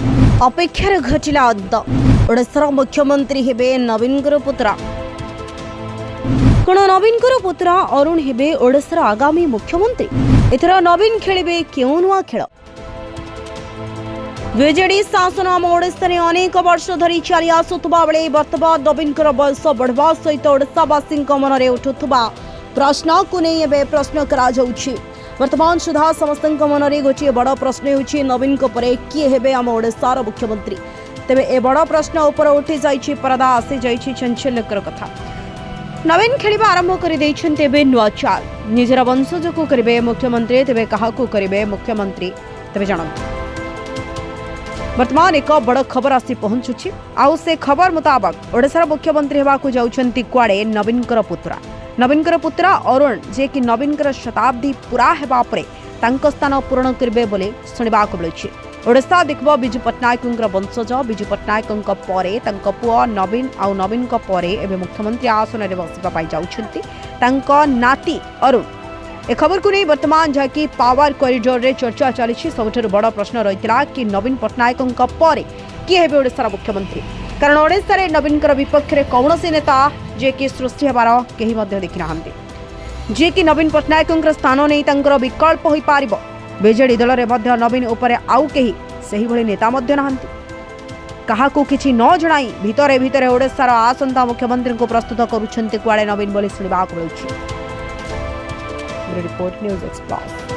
अपेक्षार घटिला अंत ओडिशार मुख्यमंत्री हेबे नवीन पुत्रा कण नवीन पुत्रा अरुण हेबे ओडिशार आगामी मुख्यमंत्री एथर नवीन खेलिबे केउ नुआ खेल बीजेडी शासन आम ओडिशा अनेक वर्ष धरी चली आसुवा बेले बर्तमान नवीन बयस बढ़वा सहित ओडिशावासी मन में उठुवा प्रश्न को नहीं एवं प्रश्न करा वर्तमान सुधा समस्त मन में गोटे बड़ प्रश्न होची नवीन किए हेबे आम ओडिशार मुख्यमंत्री तेबे ए बड़ प्रश्न उपर उठी जाइछि परदा आसी जाइछि चंचल्यकर कथा नवीन खेलिबा आरंभ कर देइछन्ते नुआ चाल निजर वंशज को करिबे मुख्यमंत्री तेबे काहाकू करिबे मुख्यमंत्री तेबे जानंतु वर्तमान एक बड़ खबर आसी पहुंचुछि आउ से खबर मुताबक ओडिशार मुख्यमंत्री हेबाकू जाउछन्ती कुआडे नवीन पुत्रा अरुण जे कि नवीन शताब्दी पूरा हेबा परे तांको स्थान पूरण करिबे बोले सुनिबाकू मिलुछि ओडिशा देखबो बिजू पट्टनायक वंशज बिजू पट्टनायक परे तांको पुआ नवीन आउ नवीन परे एबे मुख्यमंत्री आसन रे बसिबा पाई जाउछन्ती तांको नाती अरुण ए खबर को नहीं वर्तमान जहाँकि पावर कॉरिडोर रे चर्चा चली सबुठ बड़ प्रश्न रही कि नवीन पट्टनायक परे किए हेबे ओडिशार मुख्यमंत्री कारण ओडिशा रे नवीन विपक्ष में कौन नेता जे कि सृष्टि हेबार केही मध्य देखि नाहंती जे कि नवीन पट्टनायक स्थान नहीं तांकर विकल्प होई पारिबो बीजेडी दल रे मध्य नवीन उपरे आउ केही सही भली नेता मध्य नाहंती काहाकू किछि न जणाई भितरे भितरे ओडिशार आसंता मुख्यमंत्री को प्रस्तुत करूछन्ते कुआडे नवीन बोली सुनिबाकू मिलुछि रिपोर्ट न्यूज़ एक्सप्रेस।